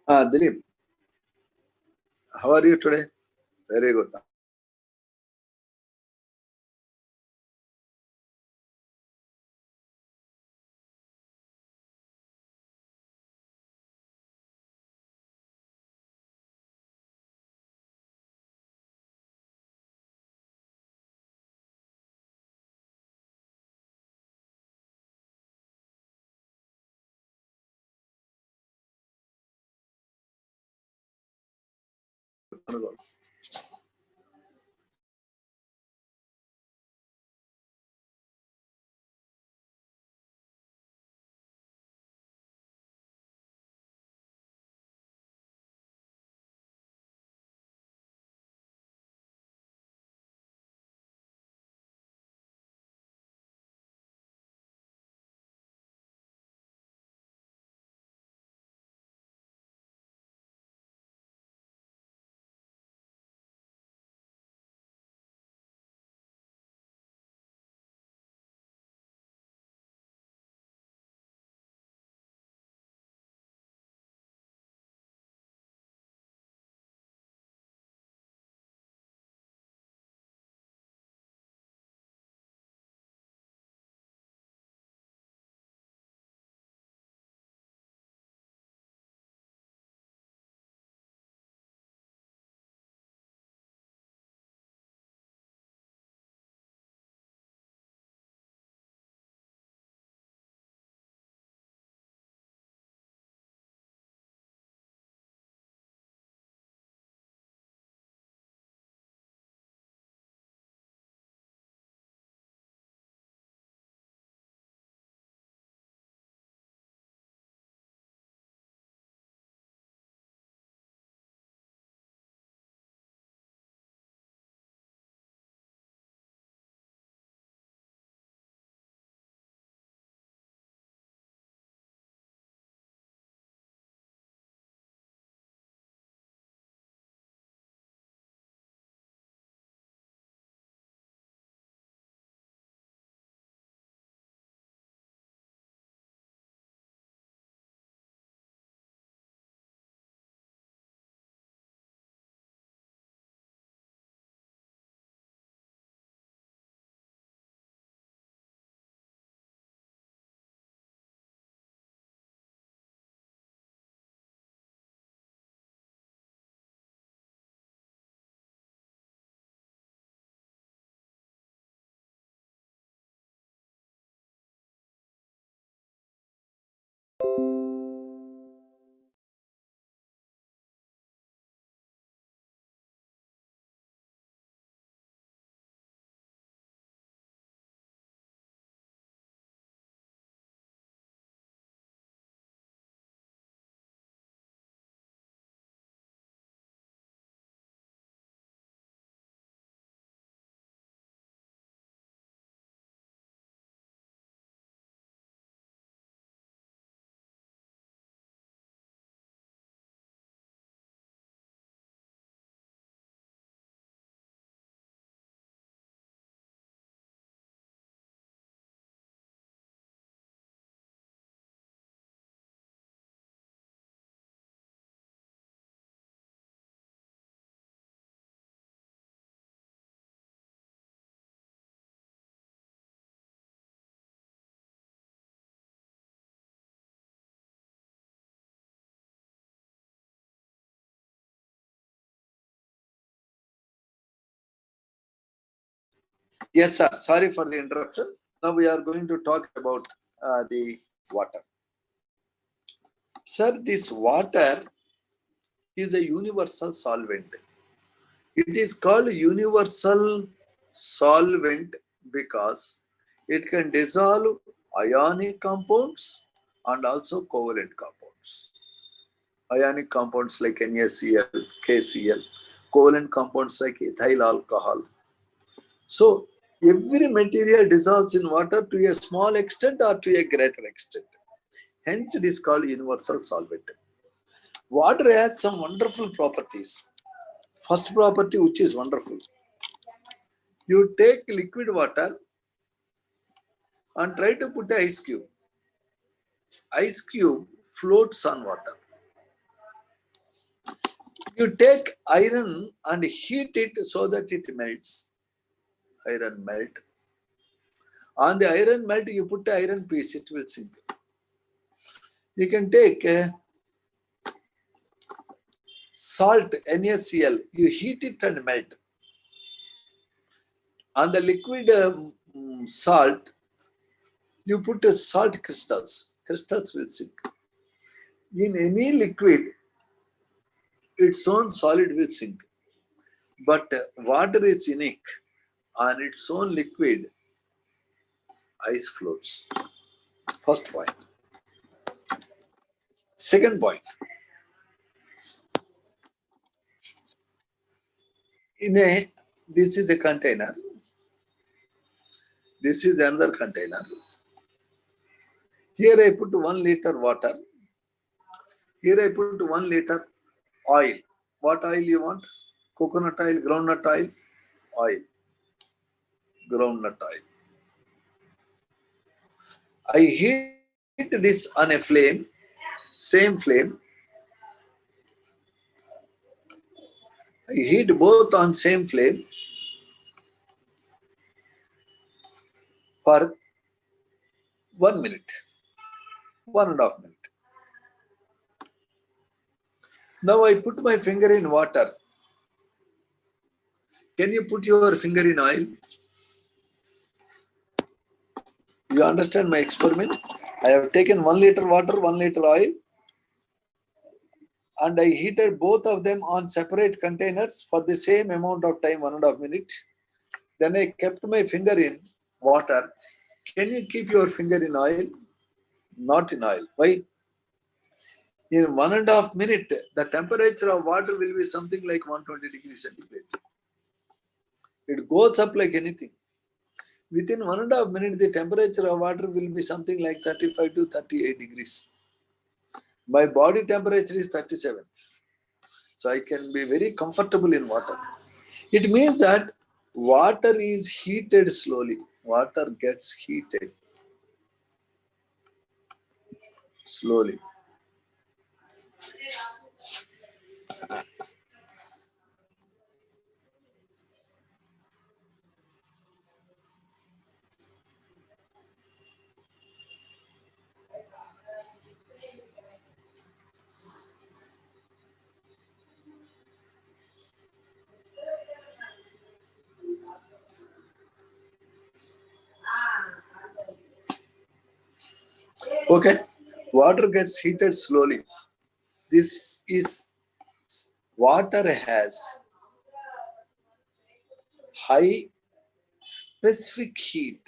Dilip, how are you today? Very good. Yes, sir. Sorry for the interruption. Now we are going to talk about the water. Sir, this water is a universal solvent. It is called universal solvent because it can dissolve ionic compounds and also covalent compounds. Ionic compounds like NaCl, KCl, covalent compounds like ethyl alcohol. So every material dissolves in water to a small extent or to a greater extent. Hence it is called universal solvent. Water has some wonderful properties. First property which is wonderful. You take liquid water and try to put ice cube. Ice cube floats on water. You take iron and heat it so that it melts. Iron melt. On the iron melt, you put the iron piece, it will sink. You can take salt, NaCl, you heat it and melt. On the liquid salt, you put salt crystals. Crystals will sink. In any liquid, its own solid will sink. But water is unique. On its own liquid, ice floats. First point. Second point. This is a container. This is another container. Here I put 1 liter water. Here I put 1 liter oil. What oil you want? Coconut oil, groundnut oil, oil. Groundnut oil. I heat this on a flame, same flame. I heat both on same flame for 1 minute, 1.5 minutes. Now I put my finger in water. Can you put your finger in oil? You understand my experiment? I have taken 1 liter water, 1 liter oil, and I heated both of them on separate containers for the same amount of time, 1.5 minutes. Then I kept my finger in water. Can you keep your finger in oil? Not in oil. Why? In 1.5 minutes, the temperature of water will be something like 120 degrees centigrade. It goes up like anything. Within 1.5 minutes, the temperature of water will be something like 35 to 38 degrees. My body temperature is 37. So I can be very comfortable in water. It means that water is heated slowly. Water gets heated slowly. Okay, water gets heated slowly. This is water has high specific heat,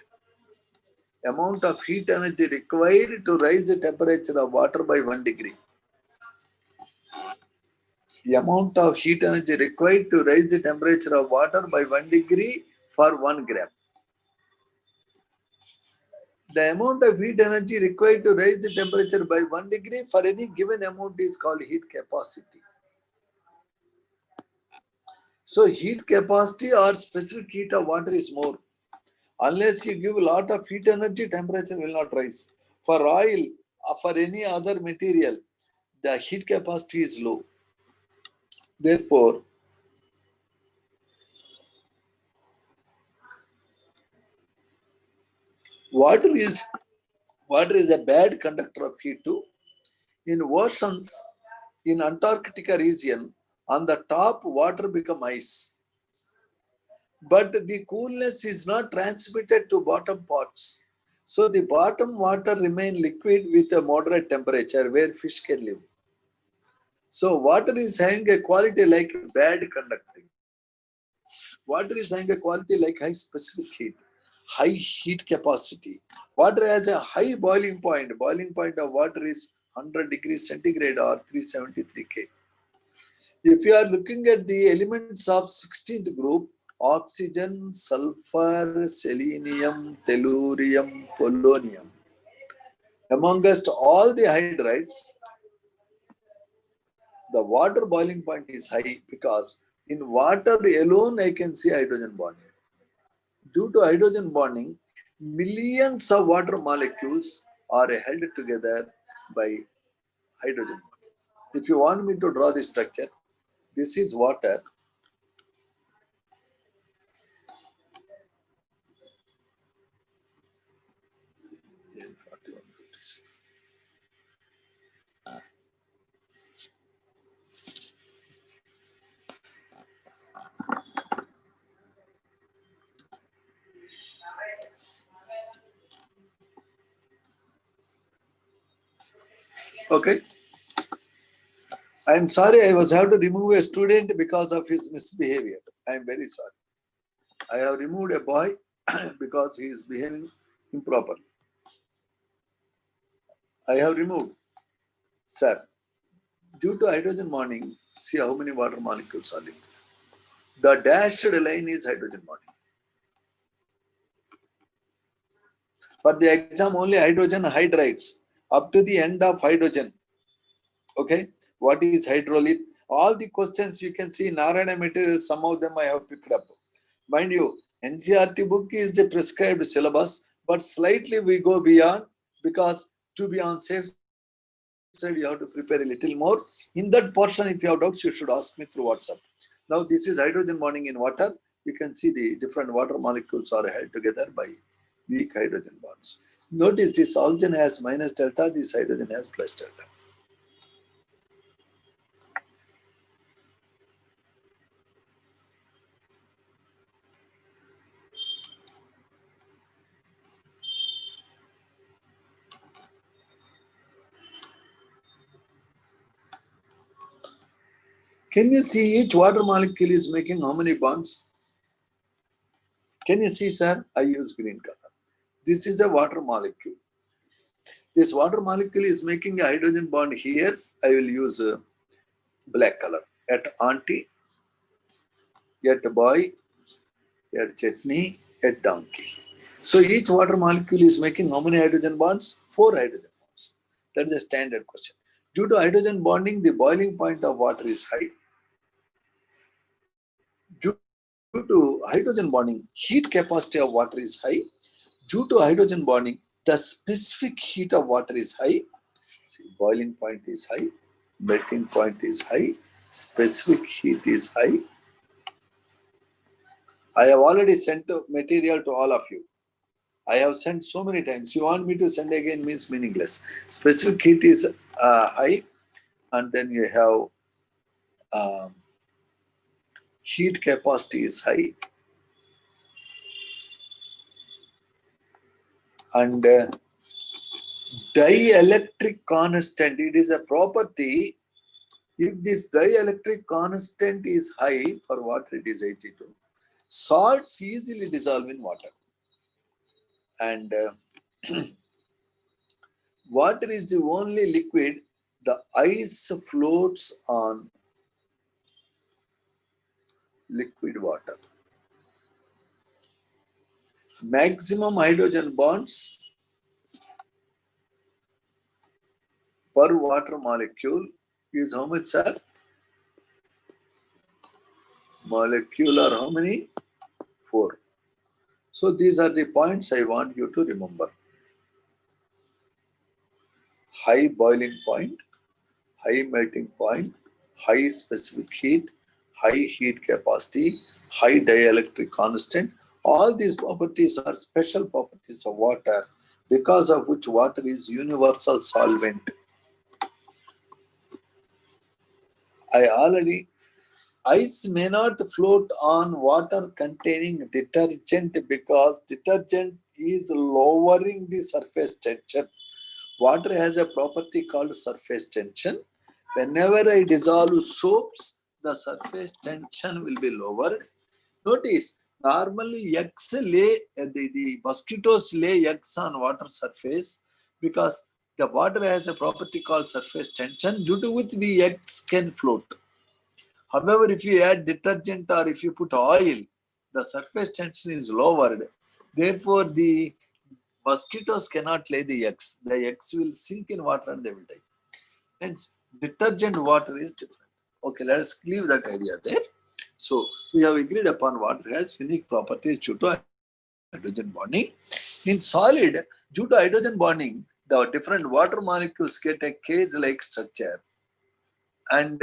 amount of heat energy required to raise the temperature of water by 1 degree. The amount of heat energy required to raise the temperature of water by 1 degree for 1 gram. The amount of heat energy required to raise the temperature by 1 degree for any given amount is called heat capacity. So heat capacity or specific heat of water is more. Unless you give a lot of heat energy, temperature will not rise. For oil or for any other material, the heat capacity is low. Therefore, water is a bad conductor of heat too. In oceans, in Antarctica region, on the top water become ice. But the coolness is not transmitted to bottom parts. So the bottom water remain liquid with a moderate temperature where fish can live. So water is having a quality like bad conducting. Water is having a quality like high specific heat, high heat capacity. Water has a high boiling point. Boiling point of water is 100 degrees centigrade or 373 K. If you are looking at the elements of 16th group, oxygen, sulfur, selenium, tellurium, polonium. Amongst all the hydrides, the water boiling point is high because in water alone I can see hydrogen bonding. Due to hydrogen bonding, millions of water molecules are held together by hydrogen. If you want me to draw the structure, This is water. Okay. I am sorry, I was have to remove a student because of his misbehavior. I am very sorry. I have removed a boy because he is behaving improperly. I have removed. Sir, due to hydrogen bonding, see how many water molecules are linked. The dashed line is hydrogen bonding. For the exam, only hydrogen hydrides up to the end of hydrogen. Okay, what is hydrolyte? All the questions you can see in RNA material, some of them I have picked up. Mind you, NCERT book is the prescribed syllabus, but slightly we go beyond because to be on safe side, you have to prepare a little more. In that portion, if you have doubts, you should ask me through WhatsApp. Now, this is hydrogen bonding in water. You can see the different water molecules are held together by weak hydrogen bonds. Notice this oxygen has minus delta, this hydrogen has plus delta. Can you see each water molecule is making how many bonds? Can you see, sir? I use green color. This is a water molecule. This water molecule is making a hydrogen bond here. I will use black color. At auntie, at boy, at chutney, at donkey. So each water molecule is making how many hydrogen bonds? 4 hydrogen bonds. That is a standard question. Due to hydrogen bonding, the boiling point of water is high. Due to hydrogen bonding, heat capacity of water is high. Due to hydrogen bonding, the specific heat of water is high. See, boiling point is high, melting point is high, specific heat is high. I have already sent material to all of you. I have sent so many times. You want me to send again means meaningless. Specific heat is high, and then you have heat capacity is high, and dielectric constant. It is a property. If this dielectric constant is high, for water it is 82. Salts easily dissolve in water, and water is the only liquid. The ice floats on liquid water. Maximum hydrogen bonds per water molecule is how much, sir? Molecular how many? 4. So these are the points I want you to remember. High boiling point, high melting point, high specific heat, high heat capacity, high dielectric constant. All these properties are special properties of water, because of which water is universal solvent. Ice may not float on water containing detergent because detergent is lowering the surface tension. Water has a property called surface tension. Whenever I dissolve soaps, the surface tension will be lowered. Notice, normally eggs lay, the mosquitoes lay eggs on water surface because the water has a property called surface tension, due to which the eggs can float. However, if you add detergent or if you put oil, the surface tension is lowered. Therefore, the mosquitoes cannot lay the eggs. The eggs will sink in water and they will die. Hence, detergent water is different. Okay, let us leave that idea there. So, we have agreed upon water has unique properties due to hydrogen bonding. In solid, due to hydrogen bonding, the different water molecules get a cage-like structure, and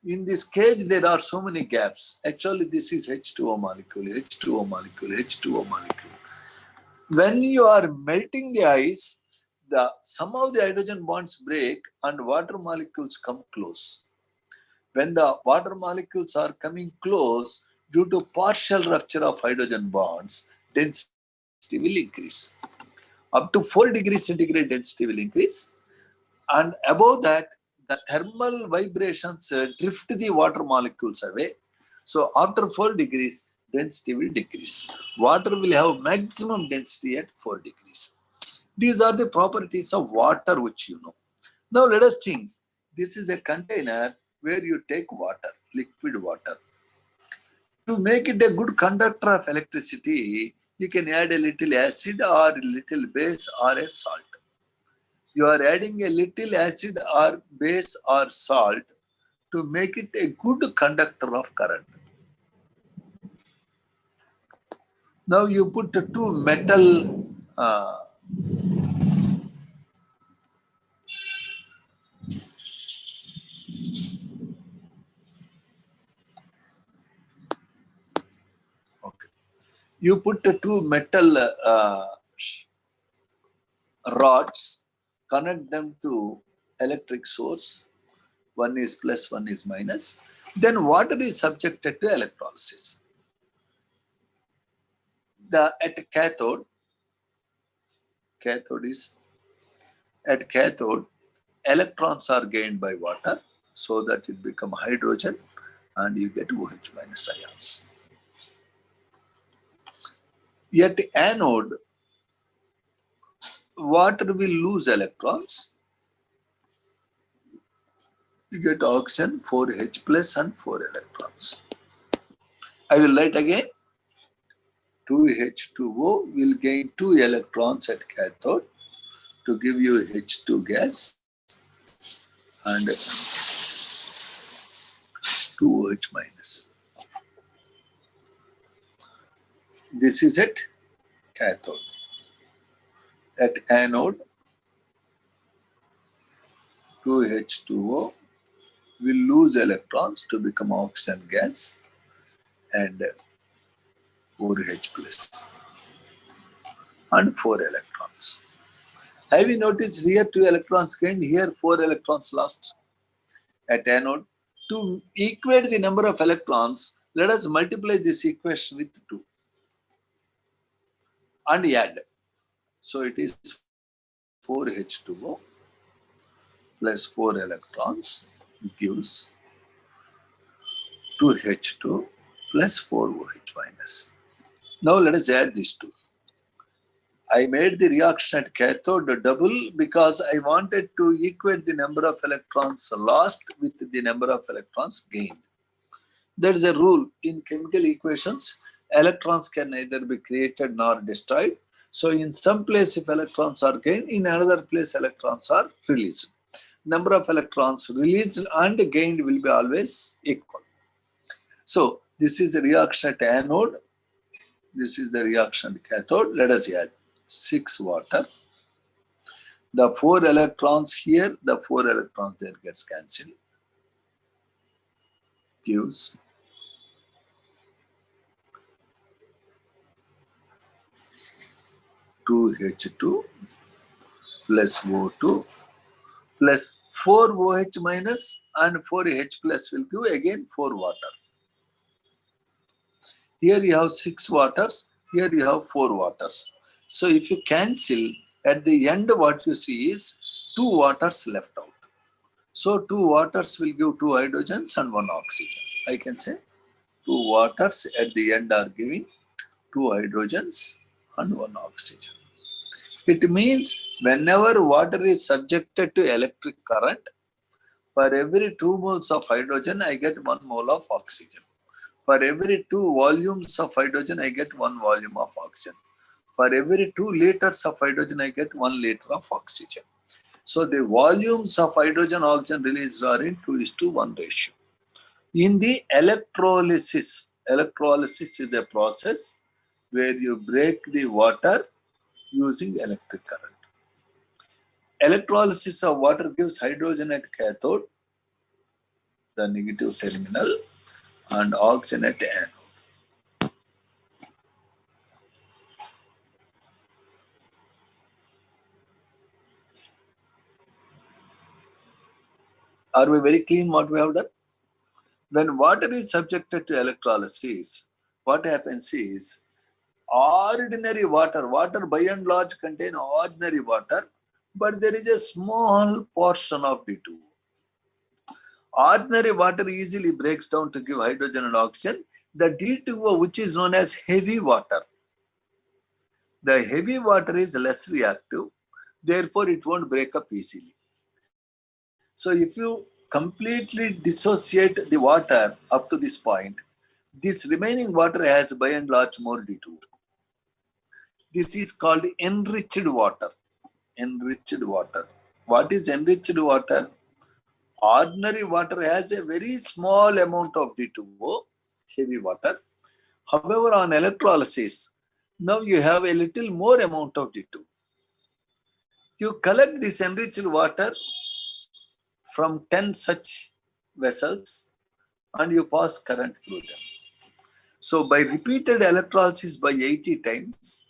In this cage, there are so many gaps. Actually, this is H2O molecule, H2O molecule, H2O molecule. When you are melting the ice, some of the hydrogen bonds break and water molecules come close. When the water molecules are coming close, due to partial rupture of hydrogen bonds, density will increase. Up to 4 degrees centigrade density will increase. And above that, the thermal vibrations drift the water molecules away. So after 4 degrees, density will decrease. Water will have maximum density at 4 degrees. These are the properties of water which you know. Now let us think. This is a container where you take water, liquid water. To make it a good conductor of electricity, you can add a little acid or a little base or a salt. You are adding a little acid or base or salt to make it a good conductor of current. Now you put two metal you put two metal rods, connect them to electric source. One is plus, one is minus. Then water is subjected to electrolysis. At cathode electrons are gained by water, so that it becomes hydrogen and you get OH minus ions. At anode, water will lose electrons. You get oxygen, 4H plus and 4 electrons. I will write again. 2H2O will gain 2 electrons at cathode to give you H2 gas and 2OH minus. This is at cathode. At anode, 2H2O will lose electrons to become oxygen gas and 4H plus and 4 electrons. Have you noticed here 2 electrons gained, here 4 electrons lost? At anode, to equate the number of electrons, let us multiply this equation with 2 and add. So it is 4H2O plus 4 electrons gives 2H2 plus 4OH minus. Now let us add these two. I made the reaction at cathode double because I wanted to equate the number of electrons lost with the number of electrons gained. There is a rule in chemical equations. Electrons can neither be created nor destroyed. So in some place if electrons are gained, in another place electrons are released. Number of electrons released and gained will be always equal. So this is the reaction at anode. This is the reaction at cathode. Let us add 6 water. The 4 electrons here, the 4 electrons there gets cancelled. Gives 2H2 plus O2 plus 4OH minus and 4H plus will give again 4 water. Here you have 6 waters, here you have 4 waters. So if you cancel, at the end what you see is 2 waters left out. So 2 waters will give 2 hydrogens and 1 oxygen. I can say 2 waters at the end are giving 2 hydrogens and 1 oxygen. It means whenever water is subjected to electric current, for every 2 moles of hydrogen, I get 1 mole of oxygen. For every 2 volumes of hydrogen, I get 1 volume of oxygen. For every 2 liters of hydrogen, I get 1 liter of oxygen. So the volumes of hydrogen oxygen released are in 2:1 ratio. In the electrolysis is a process where you break the water using electric current. Electrolysis of water gives hydrogen at cathode. the negative terminal and oxygen at anode. Are we very clean what we have done? When water is subjected to electrolysis, what happens is ordinary water by and large contain ordinary water, but there is a small portion of D2O. Ordinary water easily breaks down to give hydrogen and oxygen. The D2O, which is known as heavy water, the heavy water is less reactive, therefore it won't break up easily. So if you completely dissociate the water up to this point, this remaining water has by and large more D2O. This is called enriched water. Enriched water. What is enriched water? Ordinary water has a very small amount of D2O, heavy water. However, on electrolysis, now you have a little more amount of D2. You collect this enriched water from 10 such vessels and you pass current through them. So by repeated electrolysis by 80 times,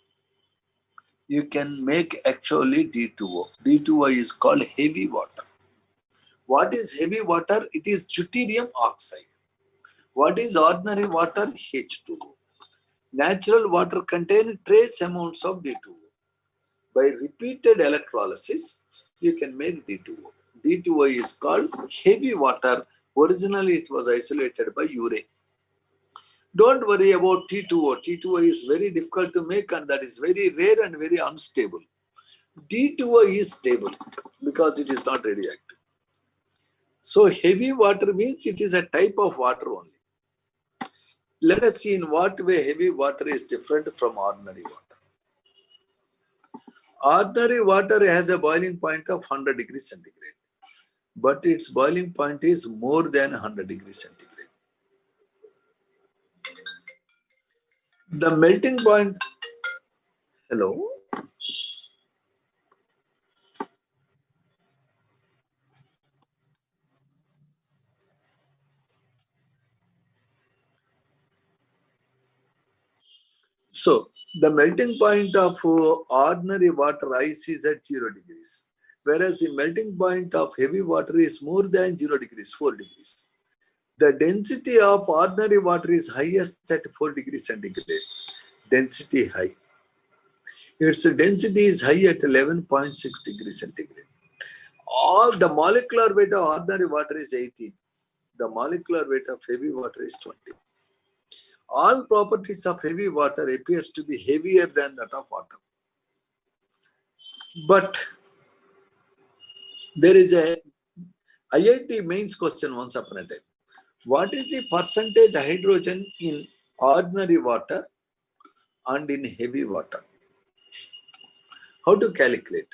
you can make actually D2O. D2O is called heavy water. What is heavy water? It is deuterium oxide. What is ordinary water? H2O. Natural water contains trace amounts of D2O. By repeated electrolysis, you can make D2O. D2O is called heavy water. Originally, it was isolated by urine. Don't worry about T2O. T2O is very difficult to make and that is very rare and very unstable. D2O is stable because it is not radioactive. So heavy water means it is a type of water only. Let us see in what way heavy water is different from ordinary water. Ordinary water has a boiling point of 100 degrees centigrade, but its boiling point is more than 100 degrees centigrade. The melting point, hello? So, the melting point of ordinary water ice is at 0 degrees, whereas the melting point of heavy water is more than 0 degrees, 4 degrees. The density of ordinary water is highest at 4 degrees centigrade. Density high. Its density is high at 11.6 degrees centigrade. All the molecular weight of ordinary water is 18. The molecular weight of heavy water is 20. All properties of heavy water appears to be heavier than that of water. But there is a IIT mains question once upon a time. What is the percentage hydrogen in ordinary water and in heavy water? How to calculate?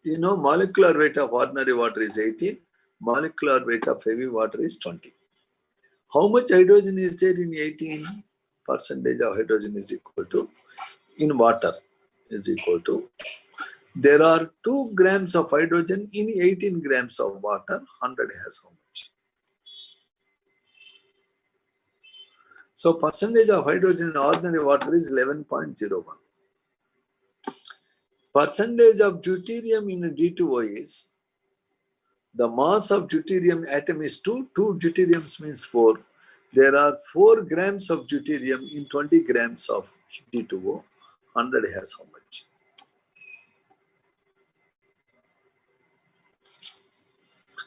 You know, molecular weight of ordinary water is 18, molecular weight of heavy water is 20. How much hydrogen is there in 18? Percentage of hydrogen is equal to, in water, is equal to, there are 2 grams of hydrogen in 18 grams of water, 100 has how much? So percentage of hydrogen in ordinary water is 11.01. Percentage of deuterium in D2O is, the mass of deuterium atom is 2, 2 deuteriums means 4. There are 4 grams of deuterium in 20 grams of D2O, 100 has how much?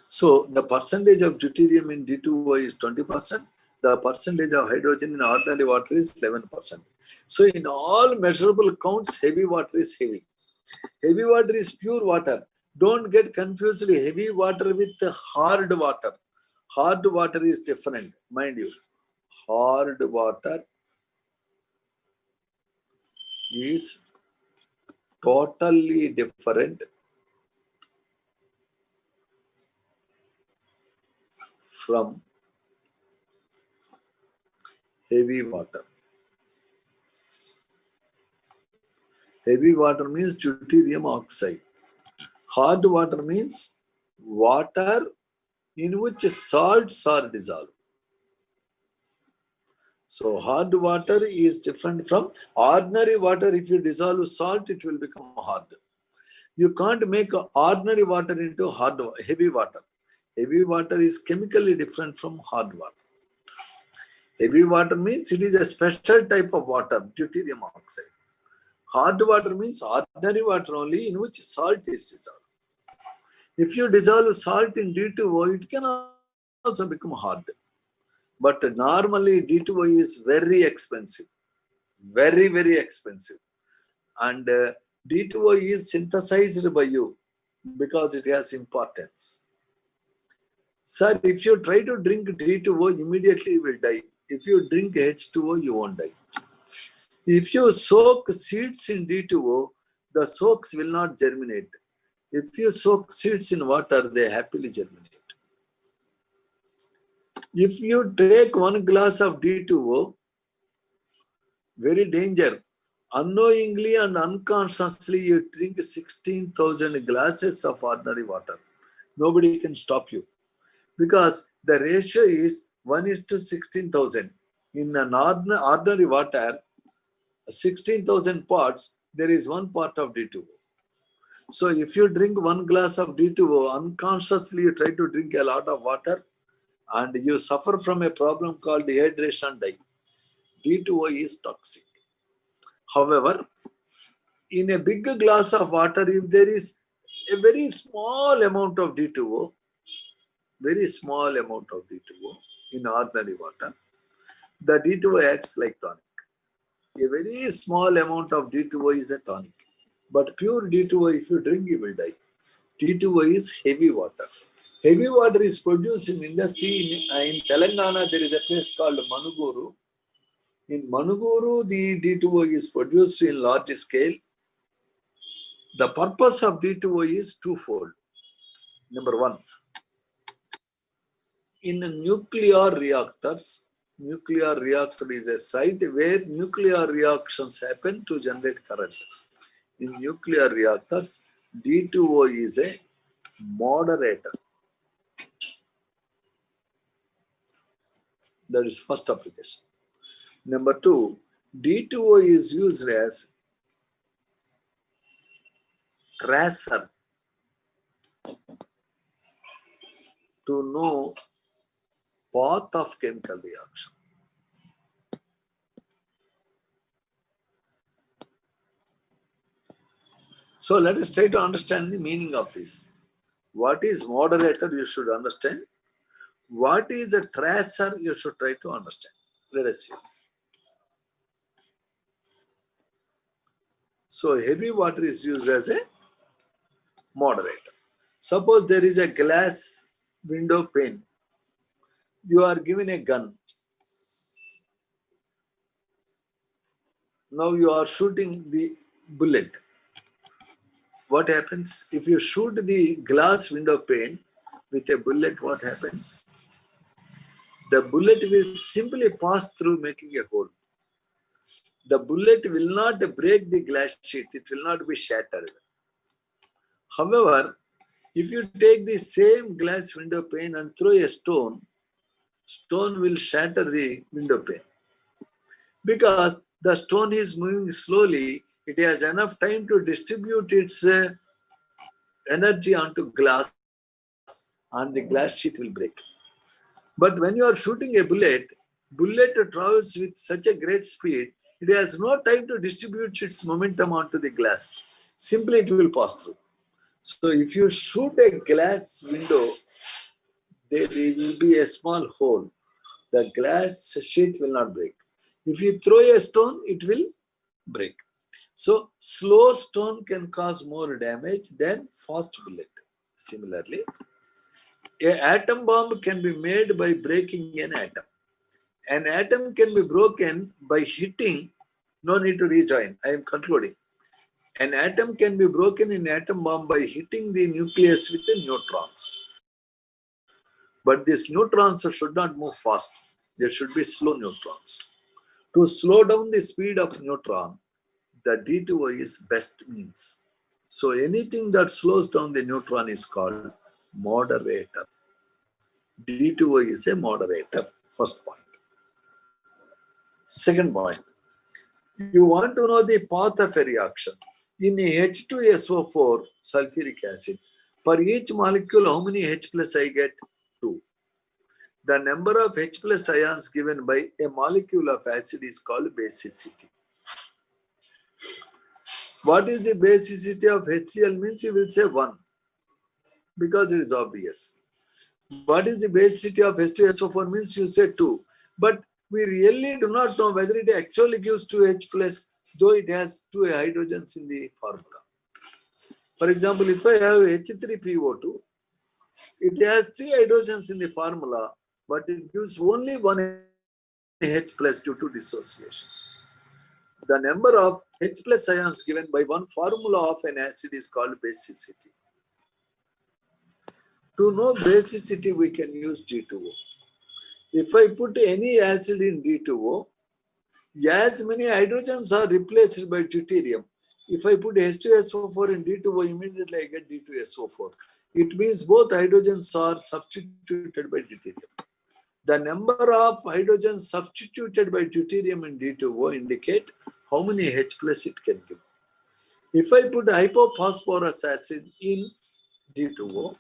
So the percentage of deuterium in D2O is 20%. The percentage of hydrogen in ordinary water is 11%. So in all measurable counts, heavy water is heavy. Heavy water is pure water. Don't get confused heavy water with hard water. Hard water is different, mind you. Hard water is totally different from heavy water. Heavy water means deuterium oxide. Hard water means water in which salts are dissolved. So hard water is different from ordinary water. If you dissolve salt, it will become hard. You can't make ordinary water into heavy water. Heavy water is chemically different from hard water. Heavy water means it is a special type of water, deuterium oxide. Hard water means ordinary water only in which salt is dissolved. If you dissolve salt in D2O, it can also become hard. But normally D2O is very expensive. Very, very expensive. And D2O is synthesized by you because it has importance. Sir, if you try to drink D2O, immediately you will die. If you drink H2O, you won't die. If you soak seeds in D2O, the soaks will not germinate. If you soak seeds in water, they happily germinate. If you take 1 glass of D2O, very danger. Unknowingly and unconsciously, you drink 16,000 glasses of ordinary water. Nobody can stop you because the ratio is 1:16,000. In an ordinary water, 16,000 parts, there is 1 part of D2O. So if you drink 1 glass of D2O, unconsciously you try to drink a lot of water and you suffer from a problem called dehydration. D2O is toxic. However, in a big glass of water, if there is a very small amount of D2O, very small amount of D2O in ordinary water, the D2O acts like tonic. A very small amount of D2O is a tonic. But pure D2O, if you drink, you will die. D2O is heavy water. Heavy water is produced in industry. In Telangana, there is a place called Manuguru. In Manuguru, the D2O is produced in large scale. The purpose of D2O is twofold. Number one, in nuclear reactors, nuclear reactor is a site where nuclear reactions happen to generate current. In nuclear reactors, D2O is a moderator. That is first application. Number two, D2O is used as tracer to know path of chemical reaction. So let us try to understand the meaning of this. What is moderator, you should understand. What is a tracer, you should try to understand. Let us see. So heavy water is used as a moderator. Suppose there is a glass window pane. You are given a gun. Now you are shooting the bullet. What happens? If you shoot the glass window pane with a bullet, what happens? The bullet will simply pass through, making a hole. The bullet will not break the glass sheet. It will not be shattered. However, if you take the same glass window pane and throw a stone, stone will shatter the window pane. Because the stone is moving slowly, it has enough time to distribute its energy onto glass and the glass sheet will break. But when you are shooting a bullet travels with such a great speed, it has no time to distribute its momentum onto the glass. Simply it will pass through. So if you shoot a glass window, there will be a small hole. The glass sheet will not break. If you throw a stone, it will break. So slow stone can cause more damage than fast bullet. Similarly, an atom bomb can be made by breaking an atom. An atom can be broken by hitting, no need to rejoin, I am concluding. An atom can be broken in atom bomb by hitting the nucleus with the neutrons. But these neutrons should not move fast. There should be slow neutrons. To slow down the speed of neutron, the D2O is best means. So anything that slows down the neutron is called moderator. D2O is a moderator. First point. Second point, you want to know the path of a reaction. In H2SO4 sulfuric acid, for each molecule, how many H plus I get? 2. The number of H plus ions given by a molecule of acid is called basicity. What is the basicity of HCl means? You will say 1 because it is obvious. What is the basicity of H2SO4 means? You say 2. But we really do not know whether it actually gives 2H plus, though it has 2 hydrogens in the formula. For example, if I have H3PO2, it has 3 hydrogens in the formula, but it gives only 1 H plus due to dissociation. The number of H plus ions given by one formula of an acid is called basicity. To know basicity, we can use D2O. If I put any acid in D2O, as many hydrogens are replaced by deuterium. If I put H2SO4 in D2O, immediately I get D2SO4. It means both hydrogens are substituted by deuterium. The number of hydrogens substituted by deuterium in D2O indicate how many H plus it can give. If I put hypophosphorus acid in D2O,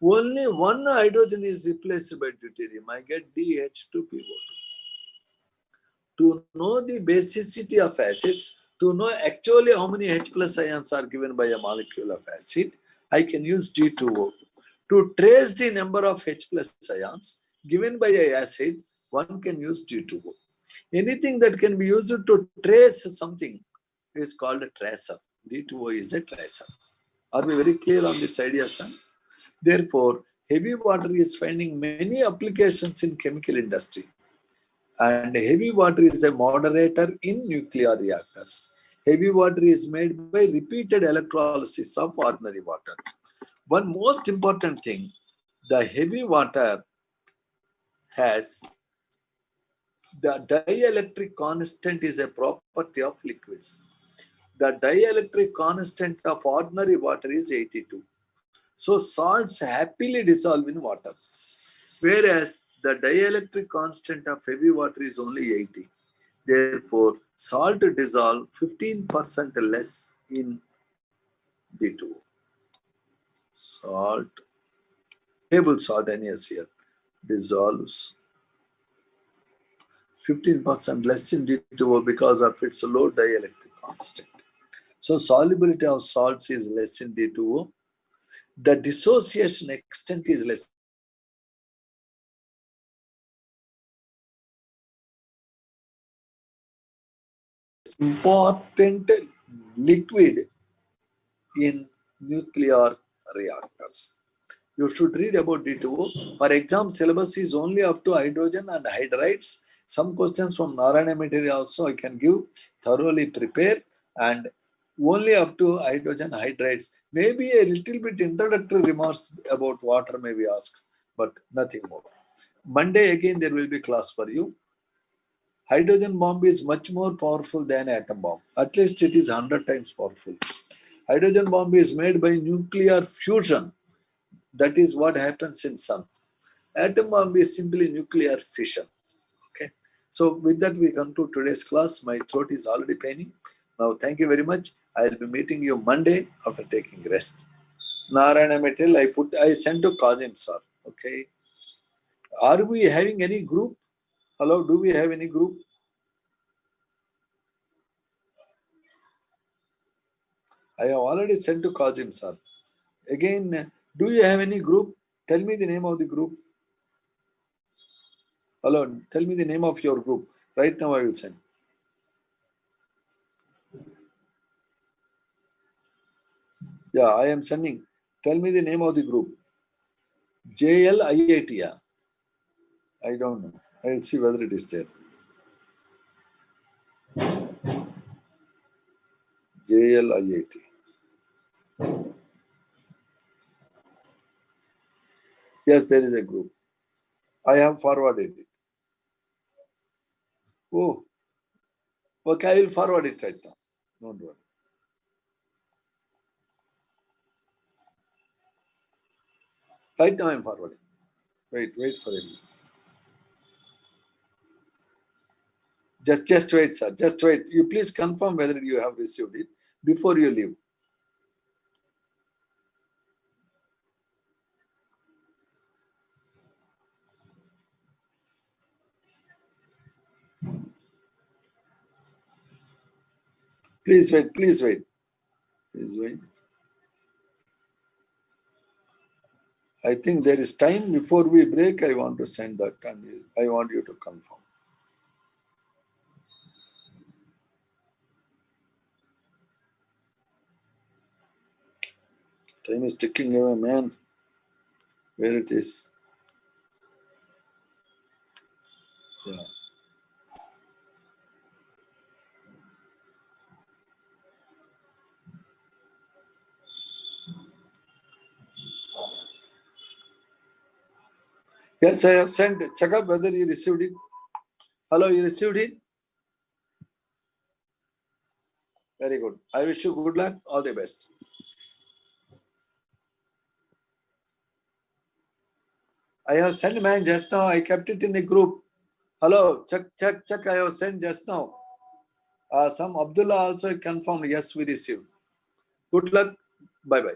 only one hydrogen is replaced by deuterium. I get DH2PO2. To know the basicity of acids, to know actually how many H plus ions are given by a molecule of acid, I can use D2O. To trace the number of H plus ions given by an acid, one can use D2O. Anything that can be used to trace something is called a tracer. D2O is a tracer. Are we very clear on this idea, son? Therefore, heavy water is finding many applications in chemical industry. And heavy water is a moderator in nuclear reactors. Heavy water is made by repeated electrolysis of ordinary water. One most important thing, the heavy water has the dielectric constant is a property of liquids. The dielectric constant of ordinary water is 82. So salts happily dissolve in water. Whereas the dielectric constant of heavy water is only 80. Therefore, salt dissolve 15% less in D2O. Salt, table salt NaCl dissolves 15% less in D2O because of its low dielectric constant. So solubility of salts is less in D2O. The dissociation extent is less. Important liquid in nuclear reactors. You should read about D2O. For exam, syllabus is only up to hydrogen and hydrides. Some questions from Narayana material also I can give, thoroughly prepare, and only up to hydrogen hydrides. Maybe a little bit introductory remarks about water may be asked, but nothing more. Monday again there will be class for you. Hydrogen bomb is much more powerful than atom bomb. At least it is 100 times powerful. Hydrogen bomb is made by nuclear fusion. That is what happens in sun. Atom bomb is simply nuclear fission. Okay. So with that we conclude today's class. My throat is already paining. Now thank you very much. I will be meeting you Monday after taking rest. Narayana material I sent to Kazim sir. Okay. Are we having any group? Hello, do we have any group? I have already sent to Kazim sir. Again, do you have any group? Tell me the name of the group. Hello, tell me the name of your group. Right now I will send. Yeah, I am sending. Tell me the name of the group. JLIAT. I don't know. I will see whether it is there. JLIAT. Yes, there is a group. I have forwarded it. Oh, okay, I will forward it right now. Don't worry. Right now I am forwarding. Wait for him. Just wait, sir. Just wait. You please confirm whether you have received it before you leave. Please wait. Please wait. Please wait. I think there is time before we break. I want to send that and I want you to confirm. Time is ticking away, man. Where it is? Yeah. Yes, I have sent. Check up whether you received it. Hello, you received it? Very good. I wish you good luck. All the best. I have sent mine just now. I kept it in the group. Hello, check. I have sent just now. Some Abdullah also confirmed. Yes, we received. Good luck. Bye.